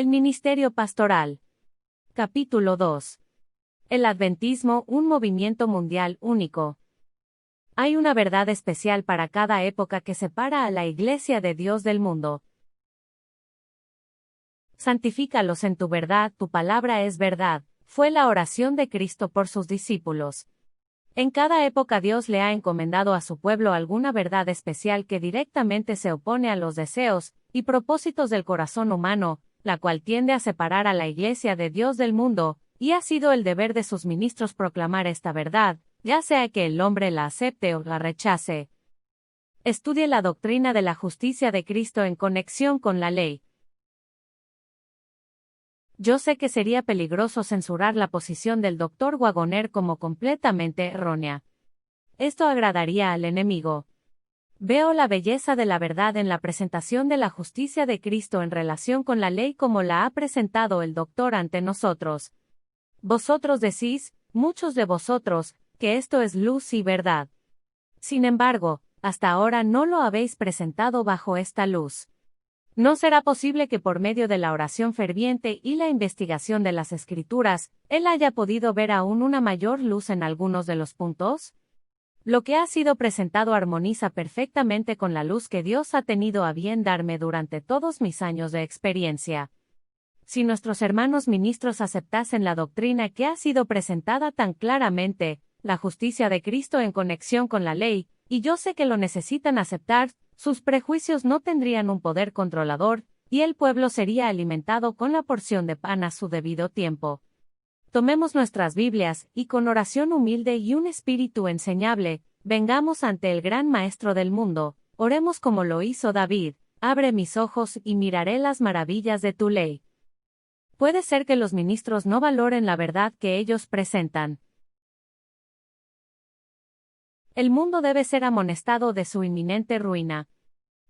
El ministerio pastoral. Capítulo 2. El Adventismo, un movimiento mundial único. Hay una verdad especial para cada época que separa a la Iglesia de Dios del mundo. Santifícalos en tu verdad, tu palabra es verdad, fue la oración de Cristo por sus discípulos. En cada época Dios le ha encomendado a su pueblo alguna verdad especial que directamente se opone a los deseos y propósitos del corazón humano, la cual tiende a separar a la Iglesia de Dios del mundo, y ha sido el deber de sus ministros proclamar esta verdad, ya sea que el hombre la acepte o la rechace. Estudie la doctrina de la justicia de Cristo en conexión con la ley. Yo sé que sería peligroso censurar la posición del Dr. Wagoner como completamente errónea. Esto agradaría al enemigo. Veo la belleza de la verdad en la presentación de la justicia de Cristo en relación con la ley como la ha presentado el Doctor ante nosotros. Vosotros decís, muchos de vosotros, que esto es luz y verdad. Sin embargo, hasta ahora no lo habéis presentado bajo esta luz. ¿No será posible que por medio de la oración ferviente y la investigación de las Escrituras, él haya podido ver aún una mayor luz en algunos de los puntos? Lo que ha sido presentado armoniza perfectamente con la luz que Dios ha tenido a bien darme durante todos mis años de experiencia. Si nuestros hermanos ministros aceptasen la doctrina que ha sido presentada tan claramente, la justicia de Cristo en conexión con la ley, y yo sé que lo necesitan aceptar, sus prejuicios no tendrían un poder controlador, y el pueblo sería alimentado con la porción de pan a su debido tiempo. Tomemos nuestras Biblias, y con oración humilde y un espíritu enseñable, vengamos ante el gran Maestro del mundo, oremos como lo hizo David, abre mis ojos y miraré las maravillas de tu ley. Puede ser que los ministros no valoren la verdad que ellos presentan. El mundo debe ser amonestado de su inminente ruina.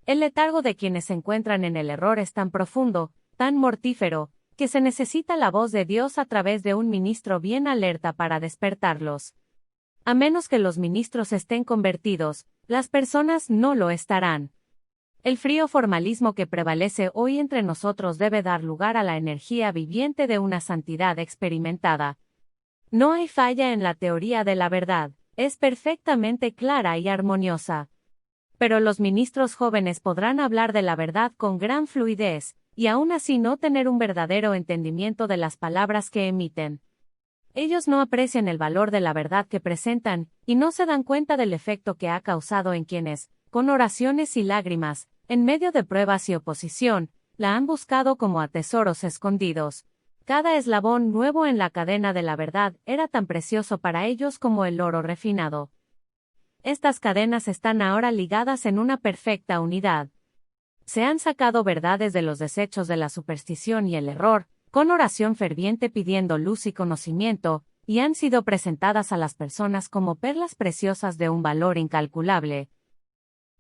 El letargo de quienes se encuentran en el error es tan profundo, tan mortífero, que se necesita la voz de Dios a través de un ministro bien alerta para despertarlos. A menos que los ministros estén convertidos, las personas no lo estarán. El frío formalismo que prevalece hoy entre nosotros debe dar lugar a la energía viviente de una santidad experimentada. No hay falla en la teoría de la verdad, es perfectamente clara y armoniosa. Pero los ministros jóvenes podrán hablar de la verdad con gran fluidez, y aún así no tener un verdadero entendimiento de las palabras que emiten. Ellos no aprecian el valor de la verdad que presentan, y no se dan cuenta del efecto que ha causado en quienes, con oraciones y lágrimas, en medio de pruebas y oposición, la han buscado como a tesoros escondidos. Cada eslabón nuevo en la cadena de la verdad era tan precioso para ellos como el oro refinado. Estas cadenas están ahora ligadas en una perfecta unidad. Se han sacado verdades de los desechos de la superstición y el error, con oración ferviente pidiendo luz y conocimiento, y han sido presentadas a las personas como perlas preciosas de un valor incalculable.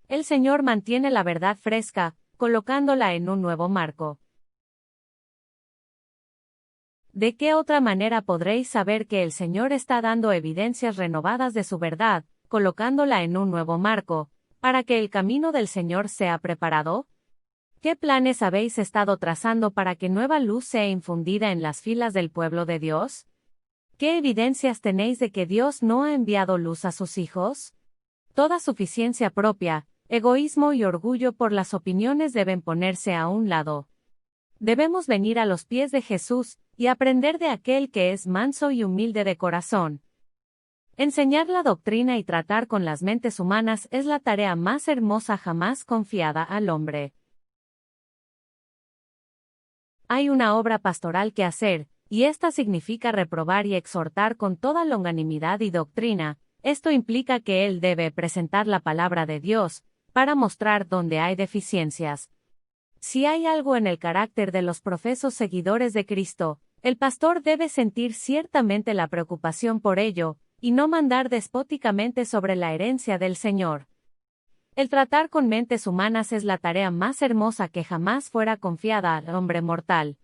El Señor mantiene la verdad fresca, colocándola en un nuevo marco. ¿De qué otra manera podréis saber que el Señor está dando evidencias renovadas de su verdad, colocándola en un nuevo marco, para que el camino del Señor sea preparado? ¿Qué planes habéis estado trazando para que nueva luz sea infundida en las filas del pueblo de Dios? ¿Qué evidencias tenéis de que Dios no ha enviado luz a sus hijos? Toda suficiencia propia, egoísmo y orgullo por las opiniones deben ponerse a un lado. Debemos venir a los pies de Jesús, y aprender de aquel que es manso y humilde de corazón. Enseñar la doctrina y tratar con las mentes humanas es la tarea más hermosa jamás confiada al hombre. Hay una obra pastoral que hacer, y esta significa reprobar y exhortar con toda longanimidad y doctrina. Esto implica que él debe presentar la palabra de Dios, para mostrar dónde hay deficiencias. Si hay algo en el carácter de los profesos seguidores de Cristo, el pastor debe sentir ciertamente la preocupación por ello, y no mandar despóticamente sobre la herencia del Señor. El tratar con mentes humanas es la tarea más hermosa que jamás fuera confiada al hombre mortal.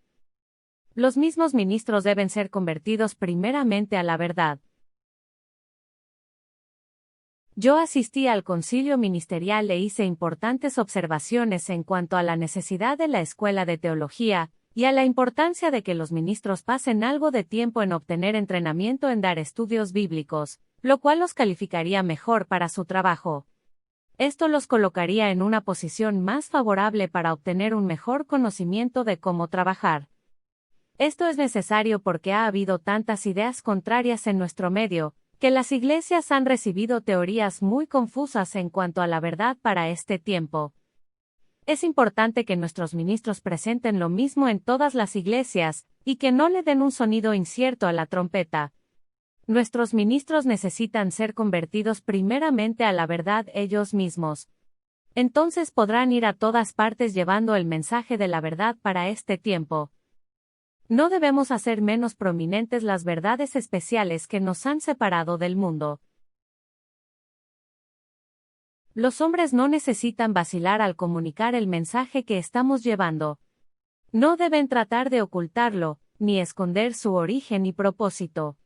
Los mismos ministros deben ser convertidos primeramente a la verdad. Yo asistí al concilio ministerial e hice importantes observaciones en cuanto a la necesidad de la escuela de teología, y a la importancia de que los ministros pasen algo de tiempo en obtener entrenamiento en dar estudios bíblicos, lo cual los calificaría mejor para su trabajo. Esto los colocaría en una posición más favorable para obtener un mejor conocimiento de cómo trabajar. Esto es necesario porque ha habido tantas ideas contrarias en nuestro medio, que las iglesias han recibido teorías muy confusas en cuanto a la verdad para este tiempo. Es importante que nuestros ministros presenten lo mismo en todas las iglesias, y que no le den un sonido incierto a la trompeta. Nuestros ministros necesitan ser convertidos primeramente a la verdad ellos mismos. Entonces podrán ir a todas partes llevando el mensaje de la verdad para este tiempo. No debemos hacer menos prominentes las verdades especiales que nos han separado del mundo. Los hombres no necesitan vacilar al comunicar el mensaje que estamos llevando. No deben tratar de ocultarlo, ni esconder su origen y propósito.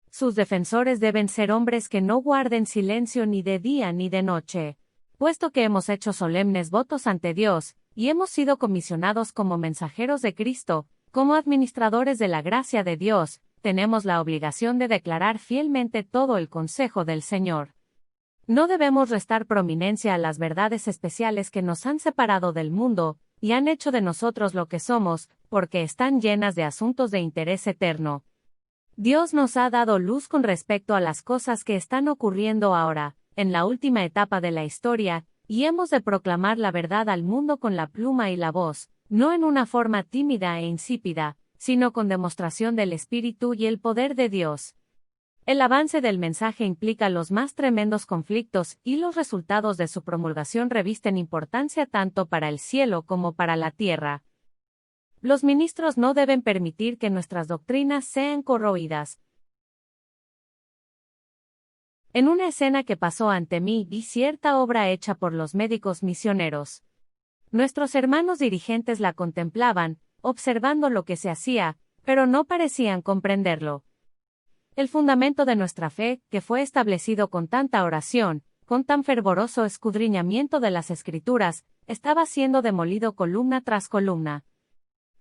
Sus defensores deben ser hombres que no guarden silencio ni de día ni de noche. Puesto que hemos hecho solemnes votos ante Dios, y hemos sido comisionados como mensajeros de Cristo, como administradores de la gracia de Dios, tenemos la obligación de declarar fielmente todo el consejo del Señor. No debemos restar prominencia a las verdades especiales que nos han separado del mundo, y han hecho de nosotros lo que somos, porque están llenas de asuntos de interés eterno. Dios nos ha dado luz con respecto a las cosas que están ocurriendo ahora, en la última etapa de la historia, y hemos de proclamar la verdad al mundo con la pluma y la voz, no en una forma tímida e insípida, sino con demostración del Espíritu y el poder de Dios. El avance del mensaje implica los más tremendos conflictos y los resultados de su promulgación revisten importancia tanto para el cielo como para la tierra. Los ministros no deben permitir que nuestras doctrinas sean corroídas. En una escena que pasó ante mí vi cierta obra hecha por los médicos misioneros. Nuestros hermanos dirigentes la contemplaban, observando lo que se hacía, pero no parecían comprenderlo. El fundamento de nuestra fe, que fue establecido con tanta oración, con tan fervoroso escudriñamiento de las Escrituras, estaba siendo demolido columna tras columna.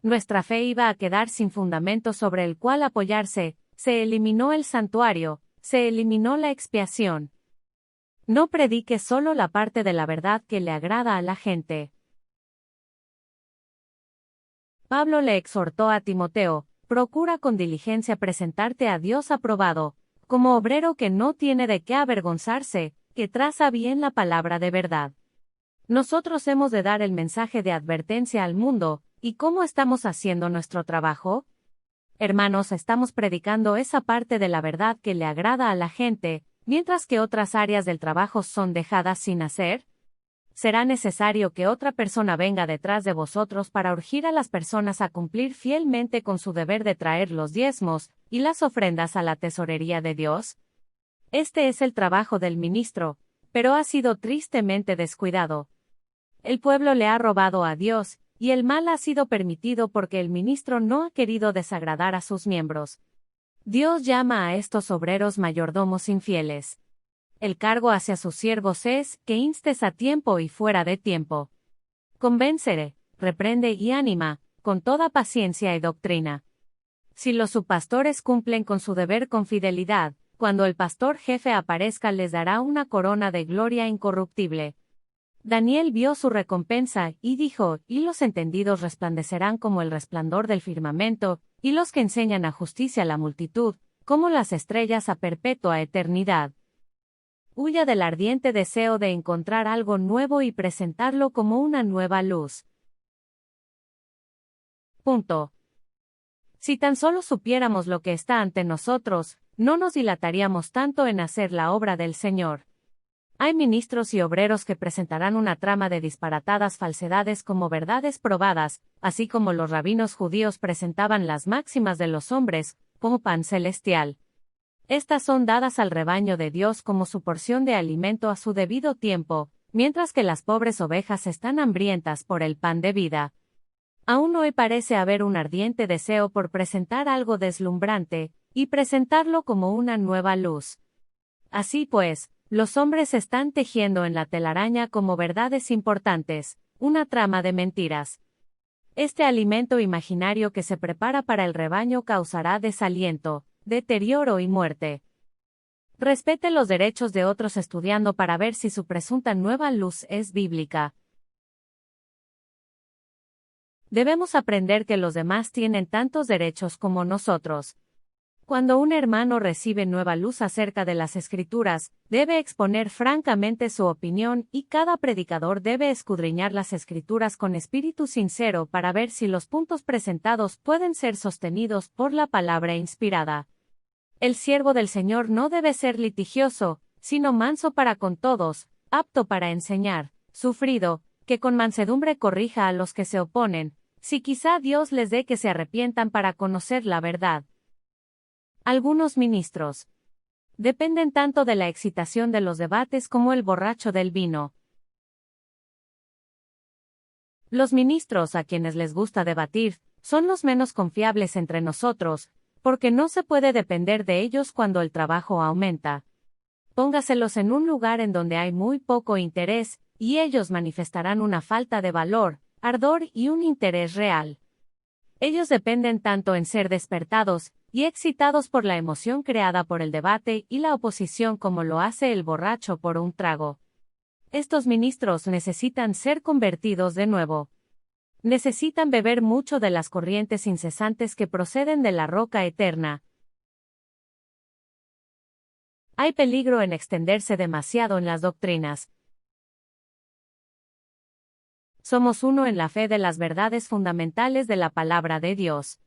Nuestra fe iba a quedar sin fundamento sobre el cual apoyarse, se eliminó el santuario, se eliminó la expiación. No predique solo la parte de la verdad que le agrada a la gente. Pablo le exhortó a Timoteo: procura con diligencia presentarte a Dios aprobado, como obrero que no tiene de qué avergonzarse, que traza bien la palabra de verdad. Nosotros hemos de dar el mensaje de advertencia al mundo, ¿y cómo estamos haciendo nuestro trabajo? Hermanos, estamos predicando esa parte de la verdad que le agrada a la gente, mientras que otras áreas del trabajo son dejadas sin hacer. Será necesario que otra persona venga detrás de vosotros para urgir a las personas a cumplir fielmente con su deber de traer los diezmos y las ofrendas a la tesorería de Dios. Este es el trabajo del ministro, pero ha sido tristemente descuidado. El pueblo le ha robado a Dios, y el mal ha sido permitido porque el ministro no ha querido desagradar a sus miembros. Dios llama a estos obreros mayordomos infieles. El cargo hacia sus siervos es que instes a tiempo y fuera de tiempo. Convéncere, reprende y anima, con toda paciencia y doctrina. Si los subpastores cumplen con su deber con fidelidad, cuando el pastor jefe aparezca les dará una corona de gloria incorruptible. Daniel vio su recompensa y dijo: y los entendidos resplandecerán como el resplandor del firmamento, y los que enseñan a justicia a la multitud, como las estrellas a perpetua eternidad. Huya del ardiente deseo de encontrar algo nuevo y presentarlo como una nueva luz. Punto. Si tan solo supiéramos lo que está ante nosotros, no nos dilataríamos tanto en hacer la obra del Señor. Hay ministros y obreros que presentarán una trama de disparatadas falsedades como verdades probadas, así como los rabinos judíos presentaban las máximas de los hombres, como pan celestial. Estas son dadas al rebaño de Dios como su porción de alimento a su debido tiempo, mientras que las pobres ovejas están hambrientas por el pan de vida. Aún hoy parece haber un ardiente deseo por presentar algo deslumbrante, y presentarlo como una nueva luz. Así pues, los hombres están tejiendo en la telaraña como verdades importantes, una trama de mentiras. Este alimento imaginario que se prepara para el rebaño causará desaliento, deterioro y muerte. Respete los derechos de otros estudiando para ver si su presunta nueva luz es bíblica. Debemos aprender que los demás tienen tantos derechos como nosotros. Cuando un hermano recibe nueva luz acerca de las Escrituras, debe exponer francamente su opinión y cada predicador debe escudriñar las Escrituras con espíritu sincero para ver si los puntos presentados pueden ser sostenidos por la palabra inspirada. El siervo del Señor no debe ser litigioso, sino manso para con todos, apto para enseñar, sufrido, que con mansedumbre corrija a los que se oponen, si quizá Dios les dé que se arrepientan para conocer la verdad. Algunos ministros dependen tanto de la excitación de los debates como el borracho del vino. Los ministros a quienes les gusta debatir son los menos confiables entre nosotros, porque no se puede depender de ellos cuando el trabajo aumenta. Póngaselos en un lugar en donde hay muy poco interés, y ellos manifestarán una falta de valor, ardor y un interés real. Ellos dependen tanto en ser despertados y excitados por la emoción creada por el debate y la oposición como lo hace el borracho por un trago. Estos ministros necesitan ser convertidos de nuevo. Necesitan beber mucho de las corrientes incesantes que proceden de la roca eterna. Hay peligro en extenderse demasiado en las doctrinas. Somos uno en la fe de las verdades fundamentales de la palabra de Dios.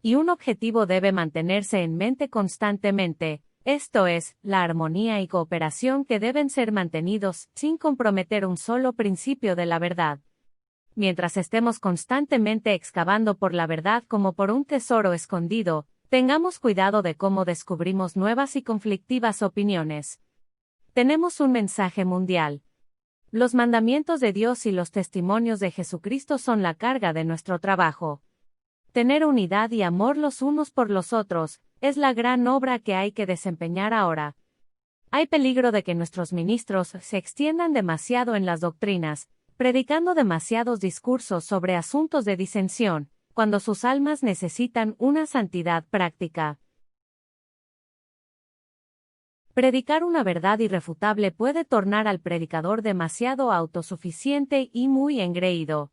Y un objetivo debe mantenerse en mente constantemente, esto es, la armonía y cooperación que deben ser mantenidos sin comprometer un solo principio de la verdad. Mientras estemos constantemente excavando por la verdad como por un tesoro escondido, tengamos cuidado de cómo descubrimos nuevas y conflictivas opiniones. Tenemos un mensaje mundial. Los mandamientos de Dios y los testimonios de Jesucristo son la carga de nuestro trabajo. Tener unidad y amor los unos por los otros es la gran obra que hay que desempeñar ahora. Hay peligro de que nuestros ministros se extiendan demasiado en las doctrinas, predicando demasiados discursos sobre asuntos de disensión, cuando sus almas necesitan una santidad práctica. Predicar una verdad irrefutable puede tornar al predicador demasiado autosuficiente y muy engreído.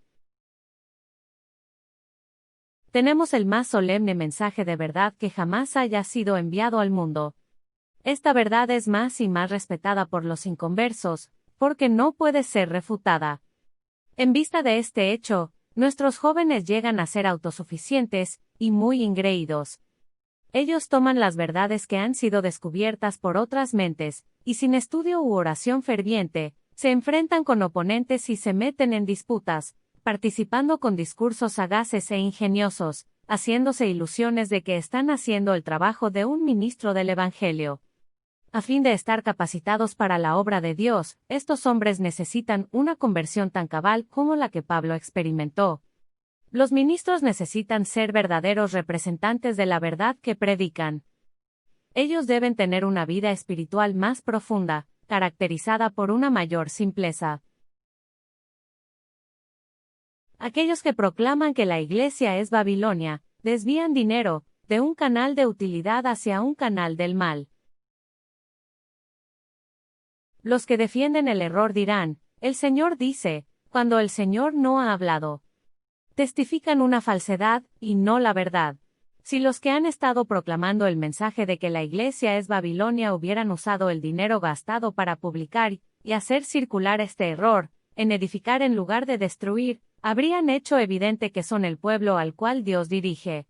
Tenemos el más solemne mensaje de verdad que jamás haya sido enviado al mundo. Esta verdad es más y más respetada por los inconversos, porque no puede ser refutada. En vista de este hecho, nuestros jóvenes llegan a ser autosuficientes y muy engreídos. Ellos toman las verdades que han sido descubiertas por otras mentes, y sin estudio u oración ferviente, se enfrentan con oponentes y se meten en disputas, participando con discursos sagaces e ingeniosos, haciéndose ilusiones de que están haciendo el trabajo de un ministro del Evangelio. A fin de estar capacitados para la obra de Dios, estos hombres necesitan una conversión tan cabal como la que Pablo experimentó. Los ministros necesitan ser verdaderos representantes de la verdad que predican. Ellos deben tener una vida espiritual más profunda, caracterizada por una mayor simpleza. Aquellos que proclaman que la Iglesia es Babilonia, desvían dinero de un canal de utilidad hacia un canal del mal. Los que defienden el error dirán, el Señor dice, cuando el Señor no ha hablado. Testifican una falsedad, y no la verdad. Si los que han estado proclamando el mensaje de que la Iglesia es Babilonia hubieran usado el dinero gastado para publicar y hacer circular este error, en edificar en lugar de destruir, habrían hecho evidente que son el pueblo al cual Dios dirige.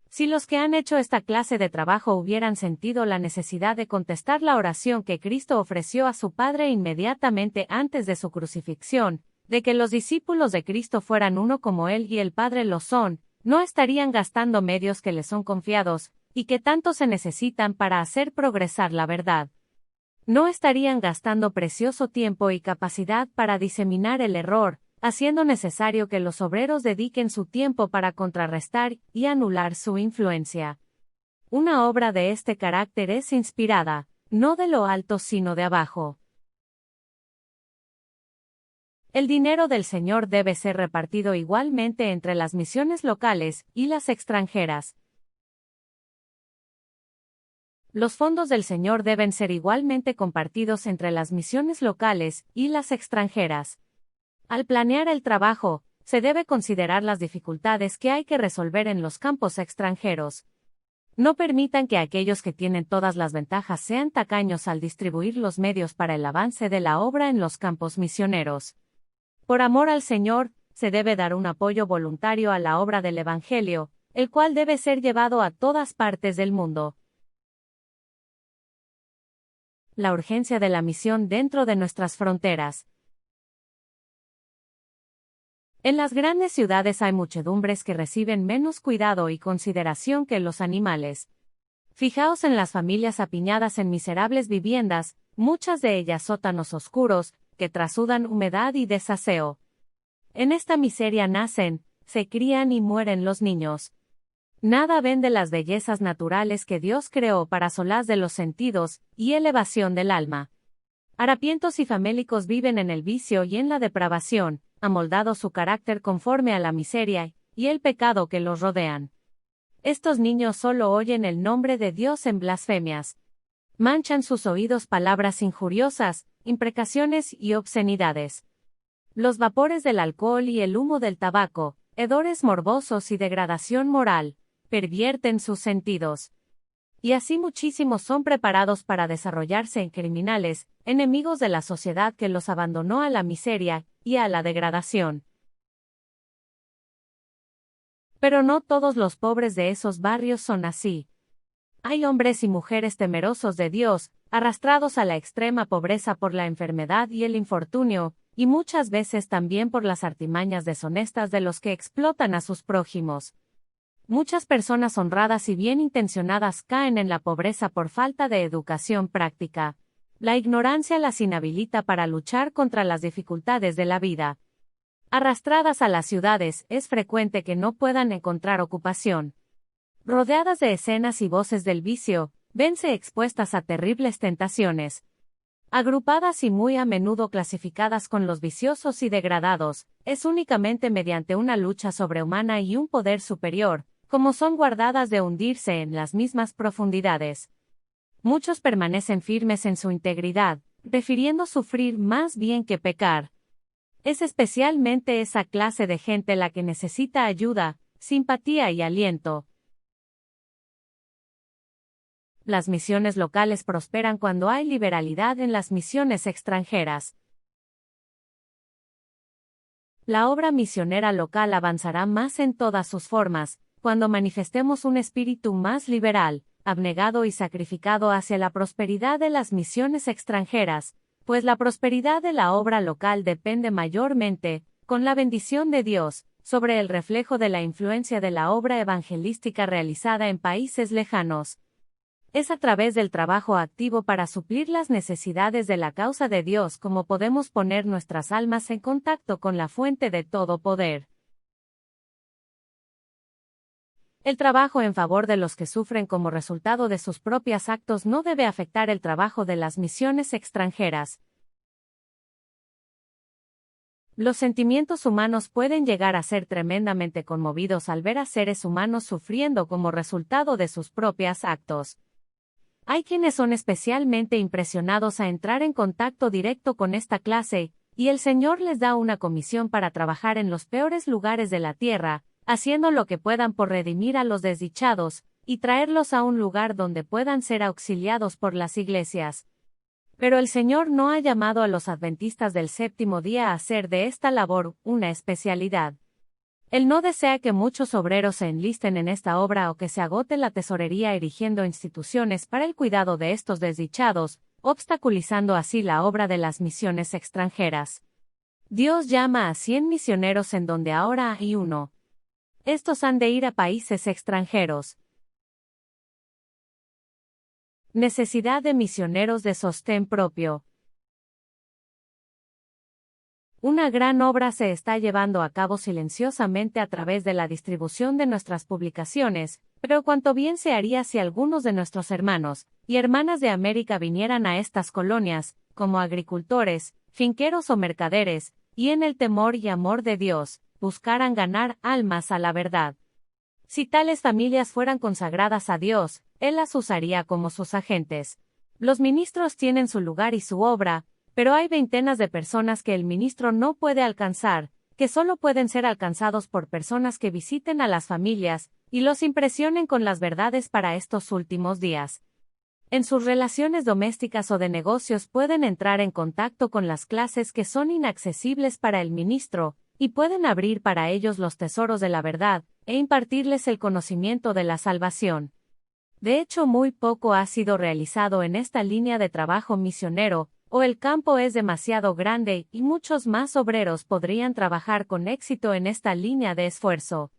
Si los que han hecho esta clase de trabajo hubieran sentido la necesidad de contestar la oración que Cristo ofreció a su Padre inmediatamente antes de su crucifixión, de que los discípulos de Cristo fueran uno como Él y el Padre lo son, no estarían gastando medios que les son confiados, y que tanto se necesitan para hacer progresar la verdad. No estarían gastando precioso tiempo y capacidad para diseminar el error, haciendo necesario que los obreros dediquen su tiempo para contrarrestar y anular su influencia. Una obra de este carácter es inspirada, no de lo alto sino de abajo. El dinero del Señor debe ser repartido igualmente entre las misiones locales y las extranjeras. Los fondos del Señor deben ser igualmente compartidos entre las misiones locales y las extranjeras. Al planear el trabajo, se debe considerar las dificultades que hay que resolver en los campos extranjeros. No permitan que aquellos que tienen todas las ventajas sean tacaños al distribuir los medios para el avance de la obra en los campos misioneros. Por amor al Señor, se debe dar un apoyo voluntario a la obra del Evangelio, el cual debe ser llevado a todas partes del mundo. La urgencia de la misión dentro de nuestras fronteras. En las grandes ciudades hay muchedumbres que reciben menos cuidado y consideración que los animales. Fijaos en las familias apiñadas en miserables viviendas, muchas de ellas sótanos oscuros, que trasudan humedad y desaseo. En esta miseria nacen, se crían y mueren los niños. Nada ven de las bellezas naturales que Dios creó para solaz de los sentidos y elevación del alma. Harapientos y famélicos viven en el vicio y en la depravación, amoldado su carácter conforme a la miseria y el pecado que los rodean. Estos niños solo oyen el nombre de Dios en blasfemias. Manchan sus oídos palabras injuriosas, imprecaciones y obscenidades. Los vapores del alcohol y el humo del tabaco, hedores morbosos y degradación moral, pervierten sus sentidos. Y así muchísimos son preparados para desarrollarse en criminales, enemigos de la sociedad que los abandonó a la miseria y a la degradación. Pero no todos los pobres de esos barrios son así. Hay hombres y mujeres temerosos de Dios, arrastrados a la extrema pobreza por la enfermedad y el infortunio, y muchas veces también por las artimañas deshonestas de los que explotan a sus prójimos. Muchas personas honradas y bien intencionadas caen en la pobreza por falta de educación práctica. La ignorancia las inhabilita para luchar contra las dificultades de la vida. Arrastradas a las ciudades, es frecuente que no puedan encontrar ocupación. Rodeadas de escenas y voces del vicio, vense expuestas a terribles tentaciones. Agrupadas y muy a menudo clasificadas con los viciosos y degradados, es únicamente mediante una lucha sobrehumana y un poder superior, como son guardadas de hundirse en las mismas profundidades. Muchos permanecen firmes en su integridad, prefiriendo sufrir más bien que pecar. Es especialmente esa clase de gente la que necesita ayuda, simpatía y aliento. Las misiones locales prosperan cuando hay liberalidad en las misiones extranjeras. La obra misionera local avanzará más en todas sus formas, cuando manifestemos un espíritu más liberal, abnegado y sacrificado hacia la prosperidad de las misiones extranjeras, pues la prosperidad de la obra local depende mayormente, con la bendición de Dios, sobre el reflejo de la influencia de la obra evangelística realizada en países lejanos. Es a través del trabajo activo para suplir las necesidades de la causa de Dios como podemos poner nuestras almas en contacto con la fuente de todo poder. El trabajo en favor de los que sufren como resultado de sus propios actos no debe afectar el trabajo de las misiones extranjeras. Los sentimientos humanos pueden llegar a ser tremendamente conmovidos al ver a seres humanos sufriendo como resultado de sus propios actos. Hay quienes son especialmente impresionados a entrar en contacto directo con esta clase, y el Señor les da una comisión para trabajar en los peores lugares de la tierra, haciendo lo que puedan por redimir a los desdichados, y traerlos a un lugar donde puedan ser auxiliados por las iglesias. Pero el Señor no ha llamado a los adventistas del séptimo día a hacer de esta labor una especialidad. Él no desea que muchos obreros se enlisten en esta obra o que se agote la tesorería erigiendo instituciones para el cuidado de estos desdichados, obstaculizando así la obra de las misiones extranjeras. Dios llama a 100 misioneros en donde ahora hay uno. Estos han de ir a países extranjeros. Necesidad de misioneros de sostén propio. Una gran obra se está llevando a cabo silenciosamente a través de la distribución de nuestras publicaciones, pero cuánto bien se haría si algunos de nuestros hermanos y hermanas de América vinieran a estas colonias, como agricultores, finqueros o mercaderes, y en el temor y amor de Dios, buscaran ganar almas a la verdad. Si tales familias fueran consagradas a Dios, Él las usaría como sus agentes. Los ministros tienen su lugar y su obra, pero hay veintenas de personas que el ministro no puede alcanzar, que solo pueden ser alcanzados por personas que visiten a las familias y los impresionen con las verdades para estos últimos días. En sus relaciones domésticas o de negocios pueden entrar en contacto con las clases que son inaccesibles para el ministro, y pueden abrir para ellos los tesoros de la verdad, e impartirles el conocimiento de la salvación. De hecho, muy poco ha sido realizado en esta línea de trabajo misionero, o el campo es demasiado grande y muchos más obreros podrían trabajar con éxito en esta línea de esfuerzo.